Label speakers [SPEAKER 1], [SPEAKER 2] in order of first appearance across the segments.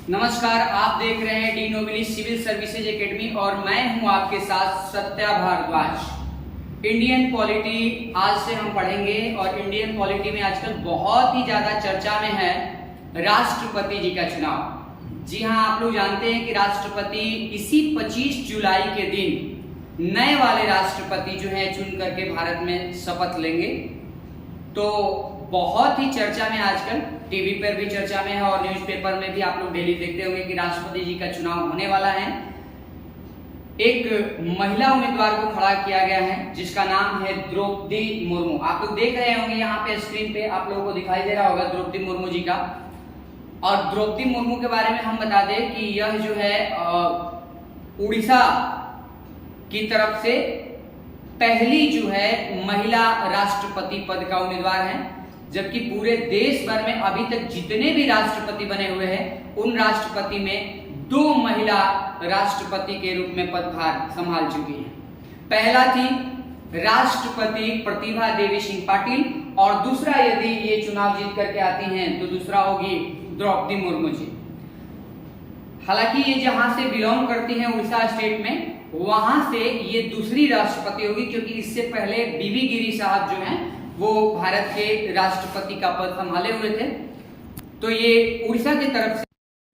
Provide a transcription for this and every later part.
[SPEAKER 1] नमस्कार, आप देख रहे हैं De nobilis civil services academy और मैं हूं आपके साथ सत्या भारद्वाज। इंडियन पॉलिटी आज से हम पढ़ेंगे और इंडियन पॉलिटी में आजकल बहुत ही ज्यादा चर्चा में है राष्ट्रपति जी का चुनाव। जी हां, आप लोग जानते हैं कि राष्ट्रपति इसी 25 जुलाई के दिन नए वाले राष्ट्रपति जो है चुन करके भारत में शपथ लेंगे। तो बहुत ही चर्चा में आजकल, टीवी पर भी चर्चा में है और न्यूज़पेपर में भी आप लोग डेली देखते होंगे कि राष्ट्रपति जी का चुनाव होने वाला है। एक महिला उम्मीदवार को खड़ा किया गया है जिसका नाम है द्रौपदी मुर्मू। आप लोग देख रहे होंगे यहाँ पे स्क्रीन पे आप लोगों को दिखाई दे रहा होगा द्रौपदी मुर्मू जी का। और द्रौपदी मुर्मू के बारे में हम बता दें कि यह जो है उड़ीसा की तरफ से पहली जो है महिला राष्ट्रपति पद का उम्मीदवार है, जबकि पूरे देश भर में अभी तक जितने भी राष्ट्रपति बने हुए हैं उन राष्ट्रपति में 2 महिला राष्ट्रपति के रूप में पदभार संभाल चुकी हैं। पहला थी राष्ट्रपति प्रतिभा देवी सिंह पाटिल और दूसरा, यदि ये चुनाव जीत करके आती हैं तो दूसरा होगी द्रौपदी मुर्मू जी। हालांकि ये जहां से बिलोंग करती हैं उड़ीसा स्टेट में, वहां से ये दूसरी राष्ट्रपति होगी, क्योंकि इससे पहले बीबी गिरी साहब जो हैं वो भारत के राष्ट्रपति का पद संभाले हुए थे। तो ये उड़ीसा की तरफ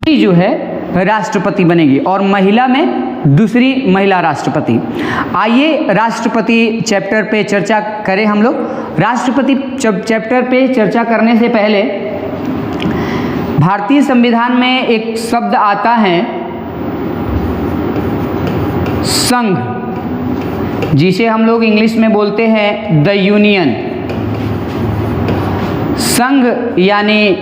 [SPEAKER 1] से जो है राष्ट्रपति बनेगी और महिला में दूसरी महिला राष्ट्रपति। आइए राष्ट्रपति चैप्टर पे चर्चा करें हम लोग। राष्ट्रपति चैप्टर पे चर्चा करने से पहले भारतीय संविधान में एक शब्द आता है संघ, जिसे हम लोग इंग्लिश में बोलते हैं द यूनियन। संघ यानी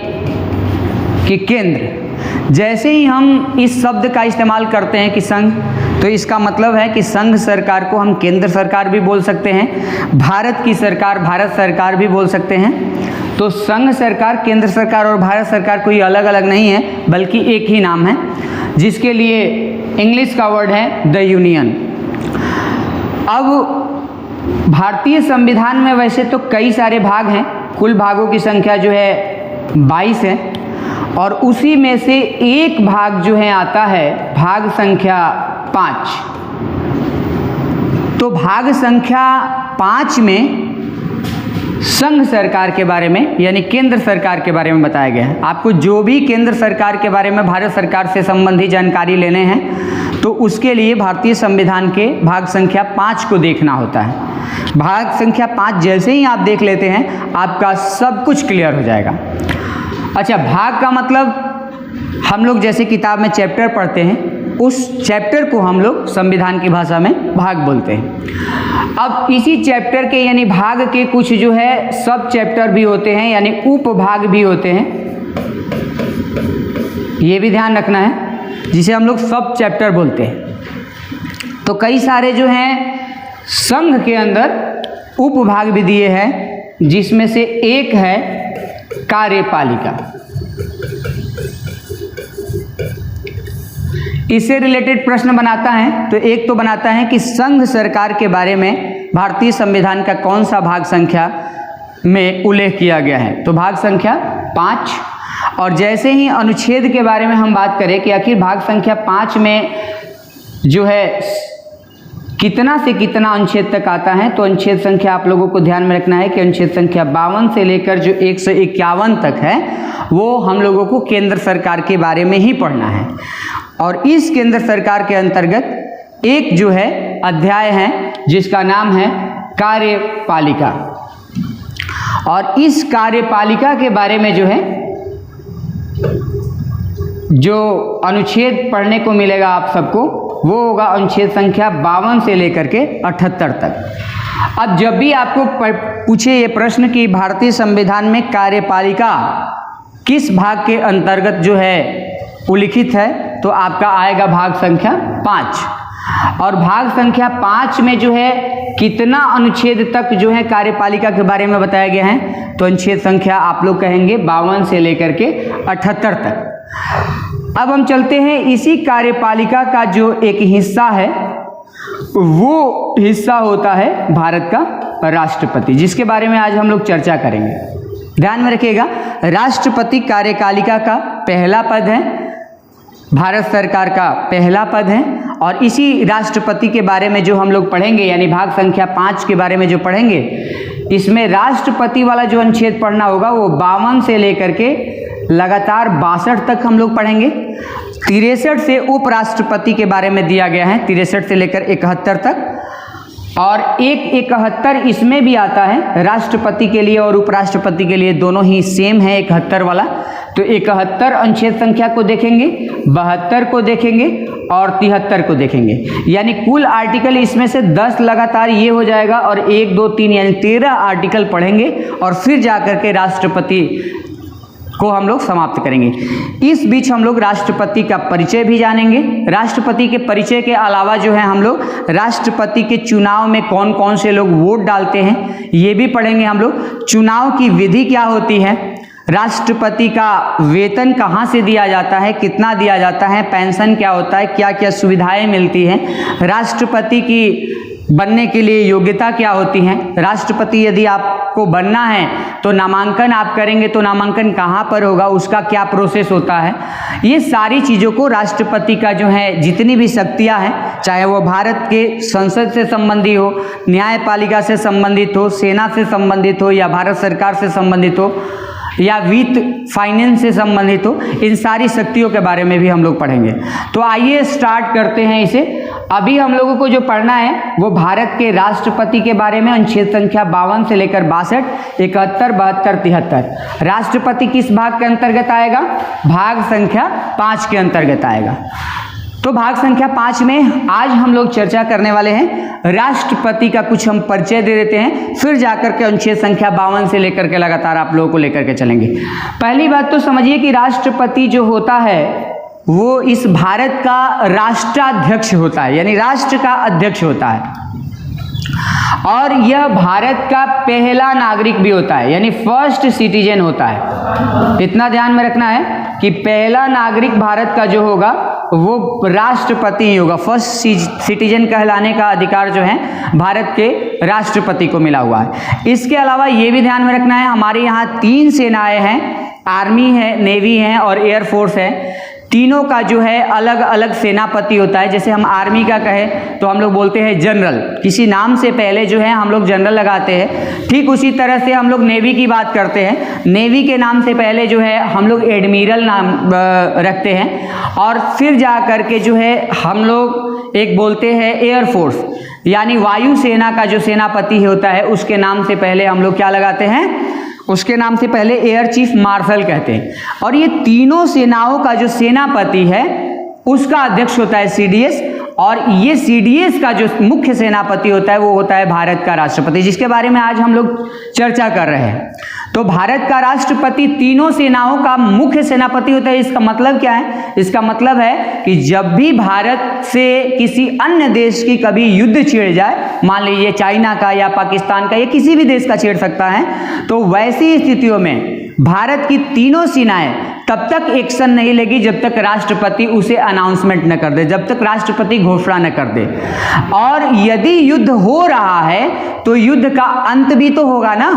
[SPEAKER 1] कि केंद्र। जैसे ही हम इस शब्द का इस्तेमाल करते हैं कि संघ, तो इसका मतलब है कि संघ सरकार को हम केंद्र सरकार भी बोल सकते हैं, भारत की सरकार भारत सरकार भी बोल सकते हैं। तो संघ सरकार, केंद्र सरकार और भारत सरकार कोई अलग अलग नहीं है, बल्कि एक ही नाम है, जिसके लिए इंग्लिश का वर्ड है द यूनियन। अब भारतीय संविधान में वैसे तो कई सारे भाग हैं, कुल भागों की संख्या जो है 22 है और उसी में से एक भाग जो है आता है भाग संख्या 5। तो भाग संख्या 5 में संघ सरकार के बारे में यानी केंद्र सरकार के बारे में बताया गया है। आपको जो भी केंद्र सरकार के बारे में भारत सरकार से संबंधी जानकारी लेने हैं तो उसके लिए भारतीय संविधान के भाग संख्या 5 को देखना होता है। भाग संख्या 5 जैसे ही आप देख लेते हैं आपका सब कुछ क्लियर हो जाएगा। अच्छा, भाग का मतलब हम लोग जैसे किताब में चैप्टर पढ़ते हैं, उस चैप्टर को हम लोग संविधान की भाषा में भाग बोलते हैं। अब इसी चैप्टर के यानी भाग के कुछ जो है सब चैप्टर भी होते हैं, यानी उपभाग भी होते हैं, ये भी ध्यान रखना है, जिसे हम लोग सब चैप्टर बोलते हैं। तो कई सारे जो हैं संघ के अंदर उपभाग भी दिए हैं, जिसमें से एक है कार्यपालिका। इससे रिलेटेड प्रश्न बनाता है, तो एक तो बनाता है कि संघ सरकार के बारे में भारतीय संविधान का कौन सा भाग संख्या में उल्लेख किया गया है, तो भाग संख्या 5। और जैसे ही अनुच्छेद के बारे में हम बात करें कि आखिर भाग संख्या 5 में जो है कितना से कितना अनुच्छेद तक आता है, तो अनुच्छेद संख्या आप लोगों को ध्यान में रखना है कि अनुच्छेद संख्या 52 से लेकर जो 151 तक है वो हम लोगों को केंद्र सरकार के बारे में ही पढ़ना है। और इस केंद्र सरकार के अंतर्गत एक जो है अध्याय है जिसका नाम है कार्यपालिका। और इस कार्यपालिका के बारे में जो है जो अनुच्छेद पढ़ने को मिलेगा आप सबको, वो होगा अनुच्छेद संख्या 52 से लेकर के 78 तक। अब जब भी आपको पूछे ये प्रश्न कि भारतीय संविधान में कार्यपालिका किस भाग के अंतर्गत जो है उल्लिखित है, तो आपका आएगा भाग संख्या 5। और भाग संख्या 5 में जो है कितना अनुच्छेद तक जो है कार्यपालिका के बारे में बताया गया है, तो अनुच्छेद संख्या आप लोग कहेंगे 52 से लेकर के 78 तक। अब हम चलते हैं इसी कार्यपालिका का जो एक हिस्सा है, वो हिस्सा होता है भारत का राष्ट्रपति, जिसके बारे में आज हम लोग चर्चा करेंगे। ध्यान में रखिएगा, राष्ट्रपति कार्यपालिका का पहला पद है भारत सरकार का पहला पद है। और इसी राष्ट्रपति के बारे में जो हम लोग पढ़ेंगे, यानी भाग संख्या 5 के बारे में जो पढ़ेंगे, इसमें राष्ट्रपति वाला जो अनुच्छेद पढ़ना होगा वो 52 से लेकर के लगातार 62 तक हम लोग पढ़ेंगे। 63 से उपराष्ट्रपति के बारे में दिया गया है, 63 से लेकर 71 तक। और 71 इसमें भी आता है, राष्ट्रपति के लिए और उपराष्ट्रपति के लिए दोनों ही सेम है 71 वाला। तो 71 अनुच्छेद संख्या को देखेंगे, 72 को देखेंगे और 73 को देखेंगे। यानी कुल आर्टिकल इसमें से 10 लगातार ये हो जाएगा और 1 2 3 यानी 13 आर्टिकल पढ़ेंगे और फिर जाकर के राष्ट्रपति को हम लोग समाप्त करेंगे। इस बीच हम लोग राष्ट्रपति का परिचय भी जानेंगे। राष्ट्रपति के परिचय के अलावा जो है हम लोग राष्ट्रपति के चुनाव में कौन कौन से लोग वोट डालते हैं ये भी पढ़ेंगे हम लोग। चुनाव की विधि क्या होती है, राष्ट्रपति का वेतन कहाँ से दिया जाता है, कितना दिया जाता है, पेंशन क्या होता है, क्या क्या सुविधाएं मिलती हैं, राष्ट्रपति की बनने के लिए योग्यता क्या होती है, राष्ट्रपति यदि आपको बनना है तो नामांकन आप करेंगे तो नामांकन कहाँ पर होगा, उसका क्या प्रोसेस होता है। ये सारी चीज़ों को राष्ट्रपति का जो है जितनी भी शक्तियाँ हैं, चाहे वो भारत के संसद से संबंधी हो, न्यायपालिका से संबंधित हो, सेना से संबंधित हो या भारत सरकार से संबंधित हो या वित्त फाइनेंस से संबंधित हो, इन सारी शक्तियों के बारे में भी हम लोग पढ़ेंगे। तो आइए स्टार्ट करते हैं इसे। अभी हम लोगों को जो पढ़ना है वो भारत के राष्ट्रपति के बारे में, अनुच्छेद संख्या 52 से लेकर 62, 71, 72, 73। राष्ट्रपति किस भाग के अंतर्गत आएगा, भाग संख्या 5 के अंतर्गत आएगा। तो भाग संख्या 5 में आज हम लोग चर्चा करने वाले हैं राष्ट्रपति का कुछ हम परिचय दे देते हैं, फिर जाकर के अनुच्छेद संख्या 52 से लेकर के लगातार आप लोगों को लेकर के चलेंगे। पहली बात तो समझिए कि राष्ट्रपति जो होता है वो इस भारत का राष्ट्राध्यक्ष होता है, यानी राष्ट्र का अध्यक्ष होता है। और यह भारत का पहला नागरिक भी होता है, यानी फर्स्ट सिटीजन होता है। इतना ध्यान में रखना है कि पहला नागरिक भारत का जो होगा वो राष्ट्रपति ही होगा। फर्स्ट सिटीजन कहलाने का अधिकार जो है भारत के राष्ट्रपति को मिला हुआ है। इसके अलावा ये भी ध्यान में रखना है, हमारे यहाँ 3 सेनाएं हैं, आर्मी है, नेवी है और एयरफोर्स है। तीनों का जो है अलग अलग सेनापति होता है। जैसे हम आर्मी का कहें तो हम लोग बोलते हैं जनरल, किसी नाम से पहले जो है हम लोग जनरल लगाते हैं। ठीक उसी तरह से हम लोग नेवी की बात करते हैं, नेवी के नाम से पहले जो है हम लोग एडमिरल नाम रखते हैं। और फिर जा कर के जो है हम लोग एक बोलते हैं एयरफोर्स, यानी वायुसेना का जो सेनापति होता है उसके नाम से पहले हम लोग क्या लगाते हैं, उसके नाम से पहले एयर चीफ मार्शल कहते हैं। और ये तीनों सेनाओं का जो सेनापति है उसका अध्यक्ष होता है सीडीएस, और ये सीडीएस का जो मुख्य सेनापति होता है वो होता है भारत का राष्ट्रपति, जिसके बारे में आज हम लोग चर्चा कर रहे हैं। तो भारत का राष्ट्रपति तीनों सेनाओं का मुख्य सेनापति होता है। इसका मतलब क्या है, इसका मतलब है कि जब भी भारत से किसी अन्य देश की कभी युद्ध छिड़ जाए, मान लीजिए चाइना का या पाकिस्तान का या किसी भी देश का छिड़ सकता है, तो वैसी स्थितियों में भारत की तीनों सेनाएं तब तक एक्शन नहीं लेगी जब तक राष्ट्रपति उसे अनाउंसमेंट न कर दे, जब तक राष्ट्रपति घोषणा न कर दे। और यदि युद्ध हो रहा है तो युद्ध का अंत भी तो होगा ना,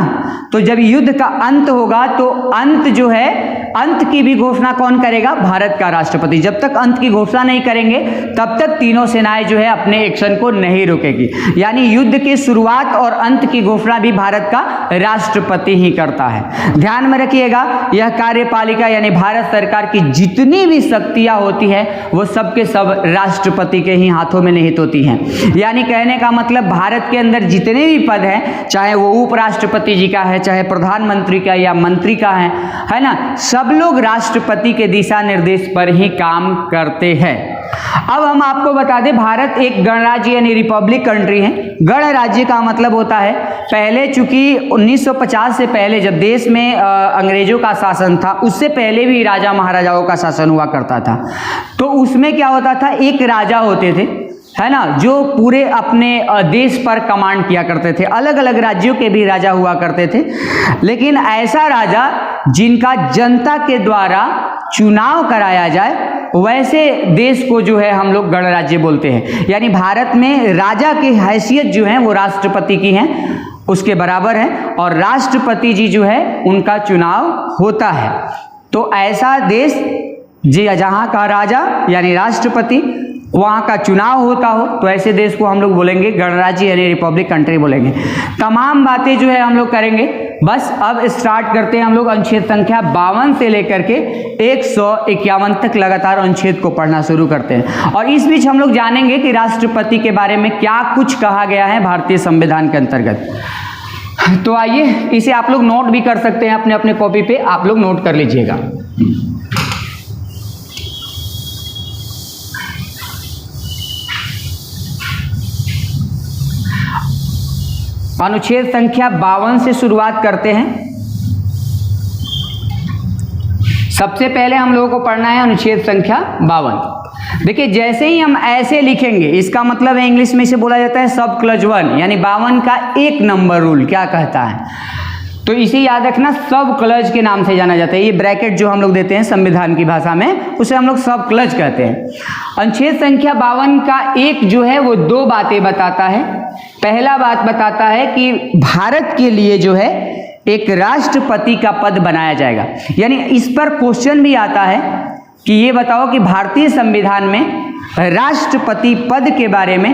[SPEAKER 1] तो जब युद्ध का अंत होगा तो अंत जो है, अंत की भी घोषणा कौन करेगा, भारत का राष्ट्रपति। जब तक अंत की घोषणा नहीं करेंगे तब तक तीनों सेनाएं जो है अपने एक्शन को नहीं रोकेगी। यानी युद्ध की शुरुआत और अंत की घोषणा भी भारत का राष्ट्रपति ही करता है। ध्यान में रखिएगा, यह कार्यपालिका यानी भारत सरकार की जितनी भी शक्तियां होती है वो सब के सब राष्ट्रपति के ही हाथों में निहित होती हैं। यानी कहने का मतलब भारत के अंदर जितने भी पद हैं, चाहे वो उपराष्ट्रपति जी का है, चाहे प्रधानमंत्री का या मंत्री का है ना, सब लोग राष्ट्रपति के दिशा निर्देश पर ही काम करते हैं। अब हम आपको बता दें, भारत एक गणराज्य यानी रिपब्लिक कंट्री है। गणराज्य का मतलब होता है, पहले चूंकि 1950 से पहले जब देश में अंग्रेजों का शासन था, उससे पहले भी राजा महाराजाओं का शासन हुआ करता था। तो उसमें क्या होता था, एक राजा होते थे, है ना, जो पूरे अपने देश पर कमांड किया करते थे। अलग अलग राज्यों के भी राजा हुआ करते थे, लेकिन ऐसा राजा जिनका जनता के द्वारा चुनाव कराया जाए, वैसे देश को जो है हम लोग गणराज्य बोलते हैं। यानी भारत में राजा की हैसियत जो है वो राष्ट्रपति की है, उसके बराबर है, और राष्ट्रपति जी जो है उनका चुनाव होता है। तो ऐसा देश जी जहाँ का राजा यानी राष्ट्रपति वहाँ का चुनाव होता हो तो ऐसे देश को हम लोग बोलेंगे गणराज्य यानी रिपब्लिक कंट्री बोलेंगे। तमाम बातें जो है हम लोग करेंगे। बस अब स्टार्ट करते हैं हम लोग अनुच्छेद संख्या 52 से लेकर के 151 तक लगातार अनुच्छेद को पढ़ना शुरू करते हैं। और इस बीच हम लोग जानेंगे कि राष्ट्रपति के बारे में क्या कुछ कहा गया है भारतीय संविधान के अंतर्गत। तो आइए इसे आप लोग नोट भी कर सकते हैं अपने अपने कॉपी पे, आप लोग नोट कर लीजिएगा। अनुच्छेद संख्या 52 से शुरुआत करते हैं। सबसे पहले हम लोगों को पढ़ना है अनुच्छेद संख्या 52। देखिए जैसे ही हम ऐसे लिखेंगे इसका मतलब है इंग्लिश में इसे बोला जाता है सब क्लज 1 यानी 52 का 1 नंबर रूल क्या कहता है, तो इसे याद रखना सब क्लज के नाम से जाना जाता है। ये ब्रैकेट जो हम लोग देते हैं संविधान की भाषा में उसे हम लोग सब क्लज कहते हैं। अनुच्छेद संख्या 52 का 1 जो है वो 2 बातें बताता है। पहला बात बताता है कि भारत के लिए जो है एक राष्ट्रपति का पद बनाया जाएगा, यानी इस पर क्वेश्चन भी आता है कि ये बताओ कि भारतीय संविधान में राष्ट्रपति पद के बारे में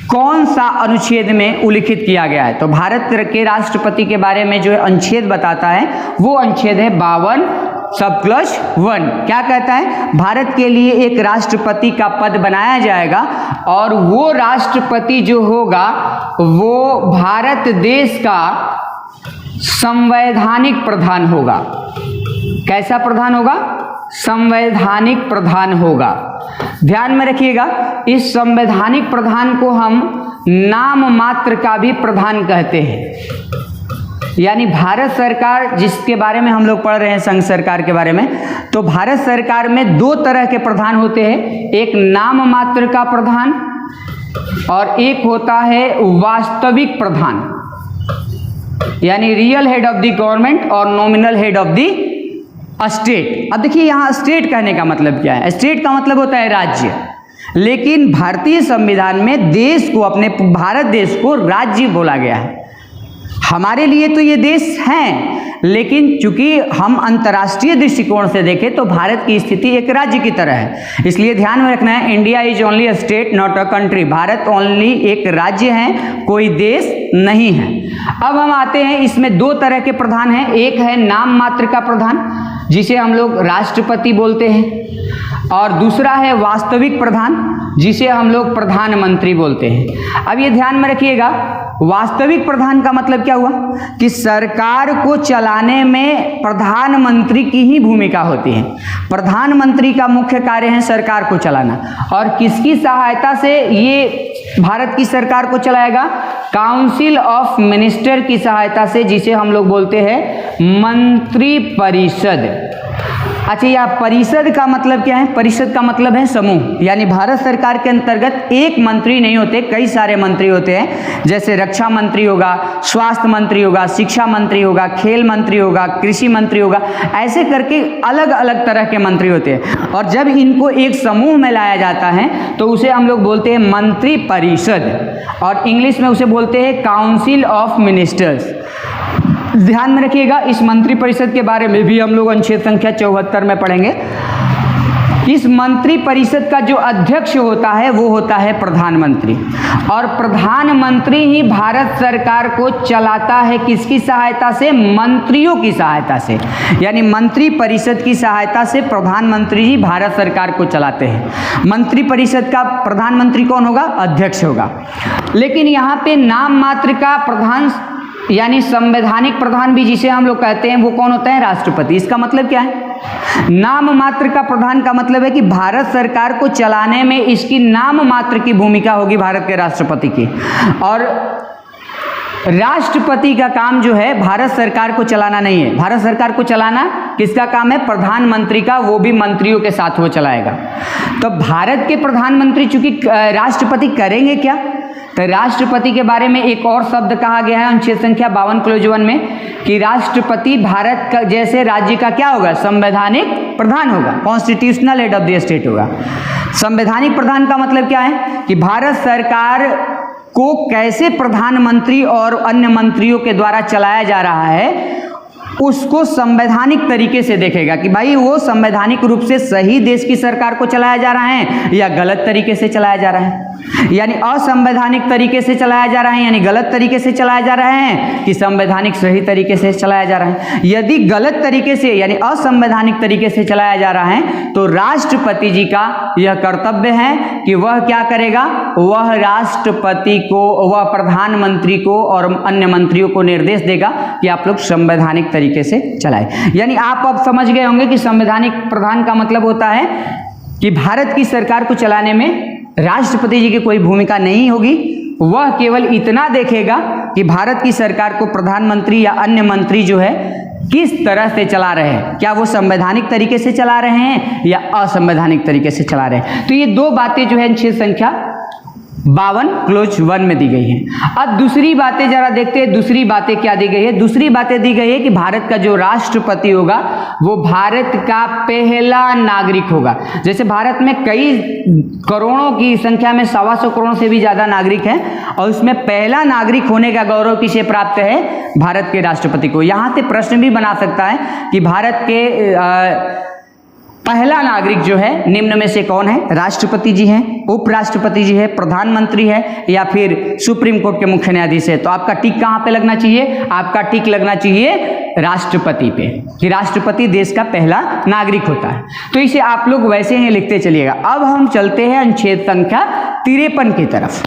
[SPEAKER 1] कौन सा अनुच्छेद में उल्लिखित किया गया है। तो भारत के राष्ट्रपति के बारे में जो अनुच्छेद बताता है वो अनुच्छेद है 52 सब क्लज 1। क्या कहता है, भारत के लिए एक राष्ट्रपति का पद बनाया जाएगा और वो राष्ट्रपति जो होगा वो भारत देश का संवैधानिक प्रधान होगा। कैसा प्रधान होगा, संवैधानिक प्रधान होगा। ध्यान में रखिएगा इस संवैधानिक प्रधान को हम नाम मात्र का भी प्रधान कहते हैं। यानी भारत सरकार जिसके बारे में हम लोग पढ़ रहे हैं संघ सरकार के बारे में, तो भारत सरकार में 2 तरह के प्रधान होते हैं, एक नाम मात्र का प्रधान और एक होता है वास्तविक प्रधान यानी real head of the government और nominal head of the state. अब देखिए यहाँ स्टेट कहने का मतलब क्या है, स्टेट का मतलब होता है राज्य, लेकिन भारतीय संविधान में देश को अपने भारत देश को राज्य बोला गया है। हमारे लिए तो ये देश हैं, लेकिन चूंकि हम अंतर्राष्ट्रीय दृष्टिकोण से देखें तो भारत की स्थिति एक राज्य की तरह है, इसलिए ध्यान में रखना है India is only a state not a country. Bharat only एक राज्य है, कोई देश नहीं है। अब हम आते हैं, इसमें 2 तरह के प्रधान हैं, एक है नाम मात्र का प्रधान जिसे हम लोग राष्ट्रपति बोलते हैं और दूसरा है वास्तविक प्रधान जिसे हम लोग प्रधानमंत्री बोलते हैं। अब ये ध्यान में रखिएगा वास्तविक प्रधान का मतलब क्या हुआ कि सरकार को चलाने में प्रधानमंत्री की ही भूमिका होती है। प्रधानमंत्री का मुख्य कार्य है सरकार को चलाना, और किसकी सहायता से ये भारत की सरकार को चलाएगा, काउंसिल ऑफ मिनिस्टर की सहायता से, जिसे हम लोग बोलते हैं मंत्री परिषद। अच्छा यह परिषद का मतलब क्या है, परिषद का मतलब है समूह, यानी भारत सरकार के अंतर्गत एक मंत्री नहीं होते, कई सारे मंत्री होते हैं, जैसे रक्षा मंत्री होगा, स्वास्थ्य मंत्री होगा, शिक्षा मंत्री होगा, खेल मंत्री होगा, कृषि मंत्री होगा, ऐसे करके अलग अलग तरह के मंत्री होते हैं। और जब इनको एक समूह में लाया जाता है तो उसे हम लोग बोलते हैं मंत्री परिषद, और इंग्लिश में उसे बोलते हैं काउंसिल ऑफ मिनिस्टर्स। ध्यान में रखिएगा इस मंत्री परिषद के बारे में भी हम लोग अनुच्छेद संख्या 74 में पढ़ेंगे। इस मंत्री परिषद का जो अध्यक्ष होता है वो होता है प्रधानमंत्री, और प्रधानमंत्री ही भारत सरकार को चलाता है किसकी सहायता से, मंत्रियों की सहायता से, यानी मंत्री परिषद की सहायता से प्रधानमंत्री ही भारत सरकार को चलाते हैं। मंत्री परिषद का प्रधानमंत्री कौन होगा, अध्यक्ष होगा। लेकिन यहाँ पे नाम मात्र का प्रधान यानी संवैधानिक प्रधान भी जिसे हम लोग कहते हैं वो कौन होता है, राष्ट्रपति। इसका मतलब क्या है, नाम मात्र का प्रधान का मतलब है कि भारत सरकार को चलाने में इसकी नाम मात्र की भूमिका होगी भारत के राष्ट्रपति की, और राष्ट्रपति का काम जो है भारत सरकार को चलाना नहीं है। भारत सरकार को चलाना किसका काम है, प्रधानमंत्री का, वो भी मंत्रियों के साथ वो चलाएगा। तो भारत के प्रधानमंत्री चूंकि राष्ट्रपति करेंगे क्या, तो राष्ट्रपति के बारे में एक और शब्द कहा गया है अनुच्छेद संख्या 52 क्लोज 1 में कि राष्ट्रपति भारत का जैसे राज्य का क्या होगा, संवैधानिक प्रधान होगा, constitutional head of the state होगा। संवैधानिक प्रधान का मतलब क्या है कि भारत सरकार को कैसे प्रधानमंत्री और अन्य मंत्रियों के द्वारा चलाया जा रहा है उसको संवैधानिक तरीके से देखेगा कि भाई वो संवैधानिक रूप से सही देश की सरकार को चलाया जा रहा है या गलत तरीके से चलाया जा रहा है, यानी असंवैधानिक तरीके से चलाया जा रहा है यानी गलत तरीके से चलाया जा रहा है, कि संवैधानिक सही तरीके से चलाया जा रहा है। यदि गलत तरीके से यानी असंवैधानिक तरीके से चलाया जा रहा है तो राष्ट्रपति जी का यह कर्तव्य है कि वह क्या करेगा, वह राष्ट्रपति को, वह प्रधानमंत्री को और अन्य मंत्रियों को निर्देश देगा कि आप लोग संवैधानिक तरीके से चलाएं। यानी आप अब समझ गए होंगे कि संवैधानिक प्रधान का मतलब होता है कि भारत की सरकार को चलाने में राष्ट्रपति जी की कोई भूमिका नहीं होगी, वह केवल इतना देखेगा कि भारत की सरकार को प्रधानमंत्री या अन्य मंत्री जो है किस तरह से चला रहे हैं, क्या वो संवैधानिक तरीके से चला रहे हैं या असंवैधानिक तरीके से चला रहे हैं। तो ये दो बातें जो है अनुच्छेद संख्या 52 क्लोज 1 में दी गई है। अब दूसरी बातें जरा देखते हैं, दूसरी बातें क्या दी गई है। दूसरी बातें दी गई है कि भारत का जो राष्ट्रपति होगा वो भारत का पहला नागरिक होगा। जैसे भारत में कई करोड़ों की संख्या में 125 करोड़ से भी ज्यादा नागरिक हैं और उसमें पहला नागरिक होने का गौरव किसे प्राप्त है, भारत के राष्ट्रपति को। यहां से प्रश्न भी बना सकता है कि भारत के पहला नागरिक जो है निम्न में से कौन है, राष्ट्रपति जी हैं, उपराष्ट्रपति जी है, प्रधानमंत्री है या फिर सुप्रीम कोर्ट के मुख्य न्यायाधीश है। तो आपका टिक कहां पे लगना चाहिए, आपका टिक लगना चाहिए राष्ट्रपति पे, कि राष्ट्रपति देश का पहला नागरिक होता है। तो इसे आप लोग वैसे ही लिखते चलिएगा। अब हम चलते हैं अनुच्छेद संख्या 53 की तरफ।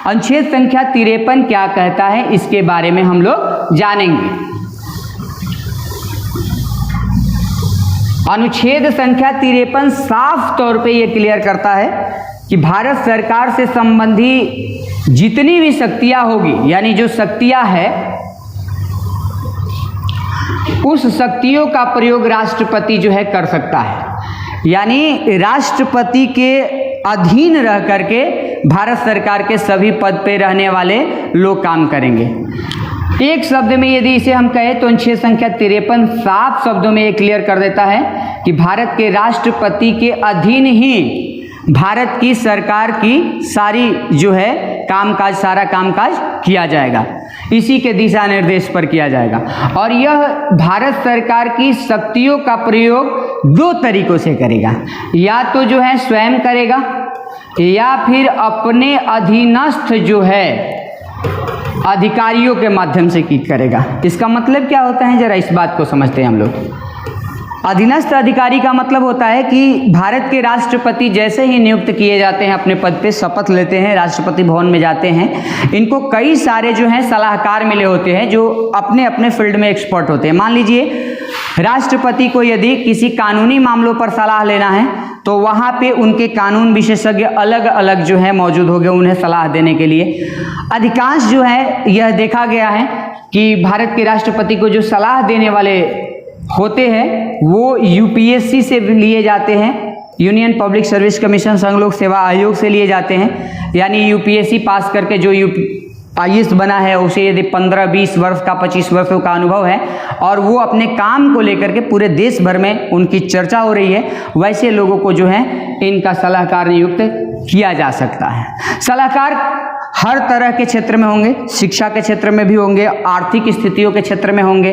[SPEAKER 1] अनुच्छेद संख्या 53 क्या कहता है इसके बारे में हम लोग जानेंगे। अनुच्छेद संख्या 53 साफ तौर पे ये क्लियर करता है कि भारत सरकार से संबंधी जितनी भी शक्तियां होगी, यानी जो शक्तियां है उस शक्तियों का प्रयोग राष्ट्रपति जो है कर सकता है। यानी राष्ट्रपति के अधीन रह करके भारत सरकार के सभी पद पे रहने वाले लोग काम करेंगे। एक शब्द में यदि इसे हम कहें तो अनुच्छेद संख्या 53 साफ शब्दों में ये क्लियर कर देता है कि भारत के राष्ट्रपति के अधीन ही भारत की सरकार की सारी जो है कामकाज, सारा कामकाज किया जाएगा, इसी के दिशा निर्देश पर किया जाएगा। और यह भारत सरकार की शक्तियों का प्रयोग दो तरीकों से करेगा, या तो जो है स्वयं करेगा या फिर अपने अधीनस्थ जो है अधिकारियों के माध्यम से कीट करेगा। इसका मतलब क्या होता है, जरा इस बात को समझते हैं हम लोग। अधीनस्थ अधिकारी का मतलब होता है कि भारत के राष्ट्रपति जैसे ही नियुक्त किए जाते हैं अपने पद पे, शपथ लेते हैं, राष्ट्रपति भवन में जाते हैं, इनको कई सारे जो हैं सलाहकार मिले होते हैं जो अपने अपने फील्ड में एक्सपर्ट होते हैं। मान लीजिए राष्ट्रपति को यदि किसी कानूनी मामलों पर सलाह लेना है तो वहाँ पे उनके कानून विशेषज्ञ अलग अलग जो है मौजूद होंगे उन्हें सलाह देने के लिए। अधिकांश जो है यह देखा गया है कि भारत के राष्ट्रपति को जो सलाह देने वाले होते हैं वो यूपीएससी से लिए जाते हैं, यूनियन पब्लिक सर्विस कमीशन, संघ लोक सेवा आयोग से लिए जाते हैं। यानी यूपीएससी पास करके जो आईएएस बना है उसे यदि 15-20 वर्ष का 25 वर्षों का अनुभव है और वो अपने काम को लेकर के पूरे देश भर में उनकी चर्चा हो रही है, वैसे लोगों को जो है इनका सलाहकार नियुक्त किया जा सकता है। सलाहकार हर तरह के क्षेत्र में होंगे, शिक्षा के क्षेत्र में भी होंगे, आर्थिक स्थितियों के क्षेत्र में होंगे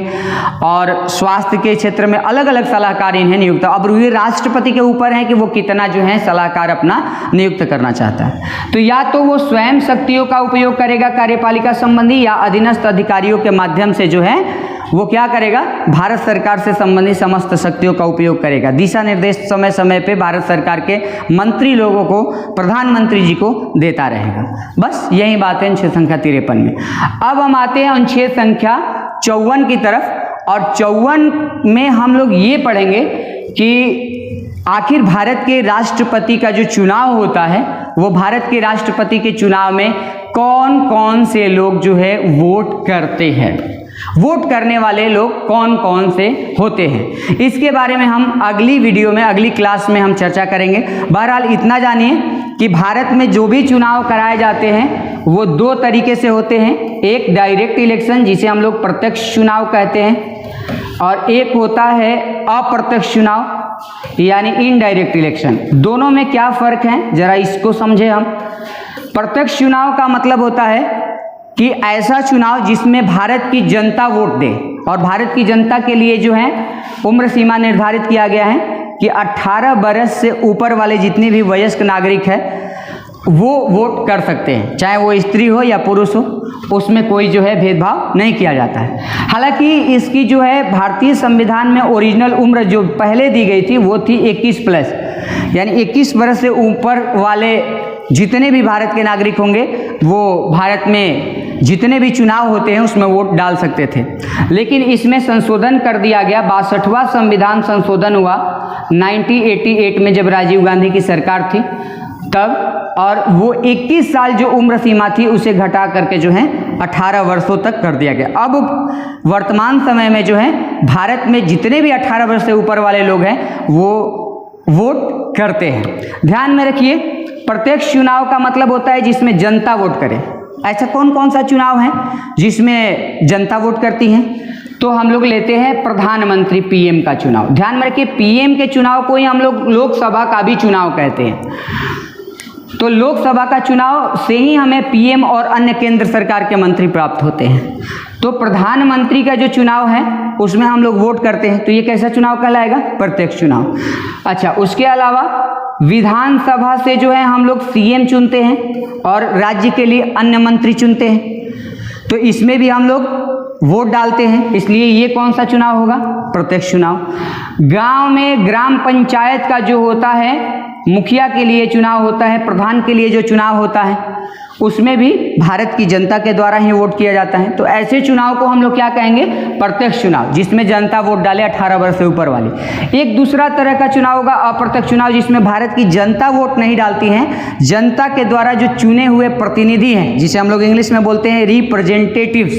[SPEAKER 1] और स्वास्थ्य के क्षेत्र में अलग अलग सलाहकार इन्हें नियुक्त। अब ये राष्ट्रपति के ऊपर है कि वो कितना जो है सलाहकार अपना नियुक्त करना चाहता है। तो या तो वो स्वयं शक्तियों का उपयोग करेगा कार्यपालिका संबंधी, या अधीनस्थ अधिकारियों के माध्यम से जो है वो क्या करेगा, भारत सरकार से संबंधित समस्त शक्तियों का उपयोग करेगा। दिशा निर्देश समय समय पे भारत सरकार के मंत्री लोगों को प्रधानमंत्री जी को देता रहेगा। बस यही बात है अनुच्छेद संख्या 53 में। अब हम आते हैं अनुच्छेद संख्या 54 की तरफ, और 54 में हम लोग ये पढ़ेंगे कि आखिर भारत के राष्ट्रपति का जो चुनाव होता है वो भारत के राष्ट्रपति के चुनाव में कौन कौन से लोग जो है वोट करते हैं, वोट करने वाले लोग कौन कौन से होते हैं, इसके बारे में हम अगली वीडियो में, अगली क्लास में हम चर्चा करेंगे। बहरहाल इतना जानिए कि भारत में जो भी चुनाव कराए जाते हैं वो दो तरीके से होते हैं। एक डायरेक्ट इलेक्शन जिसे हम लोग प्रत्यक्ष चुनाव कहते हैं, और एक होता है अप्रत्यक्ष चुनाव यानी इनडायरेक्ट इलेक्शन। दोनों में क्या फर्क है जरा इसको समझे हम। प्रत्यक्ष चुनाव का मतलब होता है कि ऐसा चुनाव जिसमें भारत की जनता वोट दे। और भारत की जनता के लिए जो है उम्र सीमा निर्धारित किया गया है कि 18 बरस से ऊपर वाले जितने भी वयस्क नागरिक है वो वोट कर सकते हैं, चाहे वो स्त्री हो या पुरुष हो, उसमें कोई जो है भेदभाव नहीं किया जाता है। हालांकि इसकी जो है भारतीय संविधान में ओरिजिनल उम्र जो पहले दी गई थी वो थी 21 प्लस, यानी 21 बरस से ऊपर वाले जितने भी भारत के नागरिक होंगे वो भारत में जितने भी चुनाव होते हैं उसमें वोट डाल सकते थे। लेकिन इसमें संशोधन कर दिया गया, 62वां संविधान संशोधन हुआ 1988 में जब राजीव गांधी की सरकार थी तब, और वो 21 साल जो उम्र सीमा थी उसे घटा करके जो है 18 वर्षों तक कर दिया गया। अब वर्तमान समय में जो है भारत में जितने भी 18 वर्ष से ऊपर वाले लोग हैं वो वोट करते हैं। ध्यान में रखिए, प्रत्यक्ष चुनाव का मतलब होता है जिसमें जनता वोट करे। ऐसा कौन कौन सा चुनाव है जिसमें जनता वोट करती है? तो हम लोग लेते हैं प्रधानमंत्री पीएम का चुनाव। ध्यान में रखिए, पीएम के चुनाव को ही हम लोग लोकसभा का भी चुनाव कहते हैं। तो लोकसभा का चुनाव से ही हमें पीएम और अन्य केंद्र सरकार के मंत्री प्राप्त होते हैं। तो प्रधानमंत्री का जो चुनाव है उसमें हम लोग वोट करते हैं, तो ये कैसा चुनाव कहलाएगा? प्रत्यक्ष चुनाव। अच्छा, उसके अलावा विधानसभा से जो है हम लोग सीएम चुनते हैं और राज्य के लिए अन्य मंत्री चुनते हैं, तो इसमें भी हम लोग वोट डालते हैं, इसलिए ये कौन सा चुनाव होगा? प्रत्यक्ष चुनाव। गांव में ग्राम पंचायत का जो होता है, मुखिया के लिए चुनाव होता है, प्रधान के लिए जो चुनाव होता है उसमें भी भारत की जनता के द्वारा ही वोट किया जाता है। तो ऐसे चुनाव को हम लोग क्या कहेंगे? प्रत्यक्ष चुनाव, जिसमें जनता वोट डाले 18 वर्ष से ऊपर वाली। एक दूसरा तरह का चुनाव होगा अप्रत्यक्ष चुनाव, जिसमें भारत की जनता वोट नहीं डालती है, जनता के द्वारा जो चुने हुए प्रतिनिधि हैं, जिसे हम लोग इंग्लिश में बोलते हैं रिप्रेजेंटेटिव्स,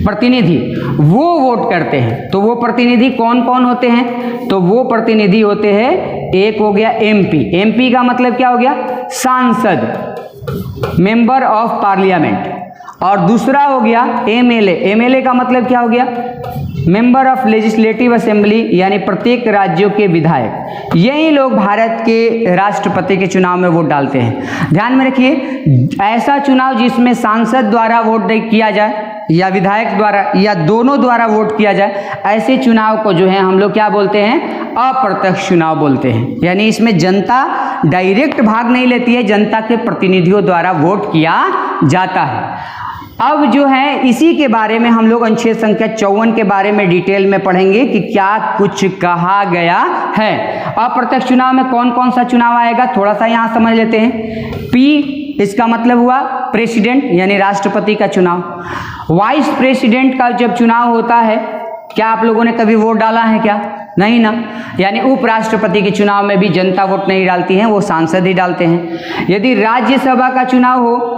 [SPEAKER 1] प्रतिनिधि, वो वोट करते हैं। तो वो प्रतिनिधि कौन कौन होते हैं? तो वो प्रतिनिधि होते हैं, एक हो गया एमपी। एमपी का मतलब क्या हो गया? सांसद, मेंबर ऑफ पार्लियामेंट। और दूसरा हो गया एमएलए। एमएलए का मतलब क्या हो गया? मेंबर ऑफ लेजिस्लेटिव असेंबली, यानी प्रत्येक राज्यों के विधायक। यही लोग भारत के राष्ट्रपति के चुनाव में वोट डालते हैं। ध्यान में रखिए, ऐसा चुनाव जिसमें सांसद द्वारा वोट किया जाए या विधायक द्वारा या दोनों द्वारा वोट किया जाए, ऐसे चुनाव को जो है हम लोग क्या बोलते हैं? अप्रत्यक्ष चुनाव बोलते हैं। यानी इसमें जनता डायरेक्ट भाग नहीं लेती है, जनता के प्रतिनिधियों द्वारा वोट किया जाता है। अब जो है इसी के बारे में हम लोग अनुच्छेद संख्या 54 के बारे में डिटेल में पढ़ेंगे कि क्या कुछ कहा गया है। अप्रत्यक्ष चुनाव में कौन कौन सा चुनाव आएगा, थोड़ा सा यहाँ समझ लेते हैं। पी, इसका मतलब हुआ प्रेसिडेंट यानी राष्ट्रपति का चुनाव। वाइस प्रेसिडेंट का जब चुनाव होता है, क्या आप लोगों ने कभी वोट डाला है क्या? नहीं ना। यानी उपराष्ट्रपति के चुनाव में भी जनता वोट नहीं डालती है, वो सांसद ही डालते हैं। यदि राज्यसभा का चुनाव हो,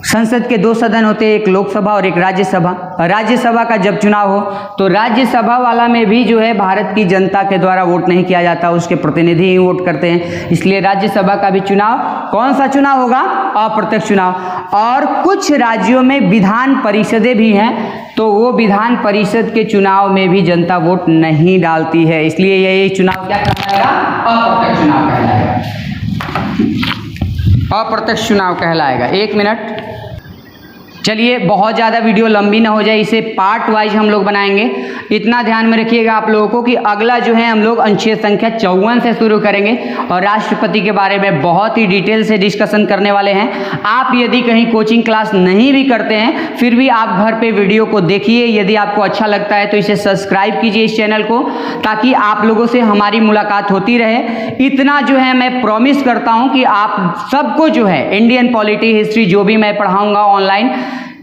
[SPEAKER 1] संसद के 2 सदन होते हैं, एक लोकसभा और एक राज्यसभा। राज्यसभा का जब चुनाव हो तो राज्यसभा वाला में भी जो है भारत की जनता के द्वारा वोट नहीं किया जाता, उसके प्रतिनिधि ही वोट करते हैं। इसलिए राज्यसभा का भी चुनाव कौन सा चुनाव होगा? अप्रत्यक्ष चुनाव। और कुछ राज्यों में विधान परिषदें भी हैं, तो वो विधान परिषद के चुनाव में भी जनता वोट नहीं डालती है, इसलिए यही चुनाव क्या कहलाएगा? अप्रत्यक्ष चुनाव कहलाएगा। अप्रत्यक्ष चुनाव कहलाएगा। 1 मिनट, चलिए बहुत ज़्यादा वीडियो लंबी ना हो जाए, इसे पार्ट वाइज हम लोग बनाएंगे। इतना ध्यान में रखिएगा आप लोगों को कि अगला जो है हम लोग अनुच्छेद संख्या 54 से शुरू करेंगे और राष्ट्रपति के बारे में बहुत ही डिटेल से डिस्कशन करने वाले हैं। आप यदि कहीं कोचिंग क्लास नहीं भी करते हैं फिर भी आप घर पे वीडियो को देखिए। यदि आपको अच्छा लगता है तो इसे सब्सक्राइब कीजिए इस चैनल को, ताकि आप लोगों से हमारी मुलाकात होती रहे। इतना जो है मैं प्रॉमिस करता हूँ कि आप सबको जो है इंडियन पॉलिटी, हिस्ट्री जो भी मैं पढ़ाऊँगा online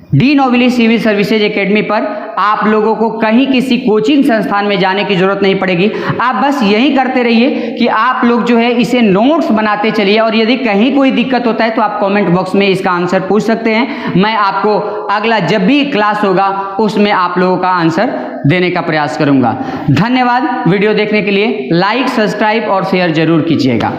[SPEAKER 1] De nobilis civil services academy पर, आप लोगों को कहीं किसी कोचिंग संस्थान में जाने की जरूरत नहीं पड़ेगी। आप बस यही करते रहिए कि आप लोग जो है इसे नोट्स बनाते चलिए, और यदि कहीं कोई दिक्कत होता है तो आप कमेंट बॉक्स में इसका आंसर पूछ सकते हैं। मैं आपको अगला जब भी क्लास होगा उसमें आप लोगों का आंसर देने का प्रयास करूंगा। धन्यवाद वीडियो देखने के लिए। लाइक, सब्सक्राइब और शेयर जरूर कीजिएगा।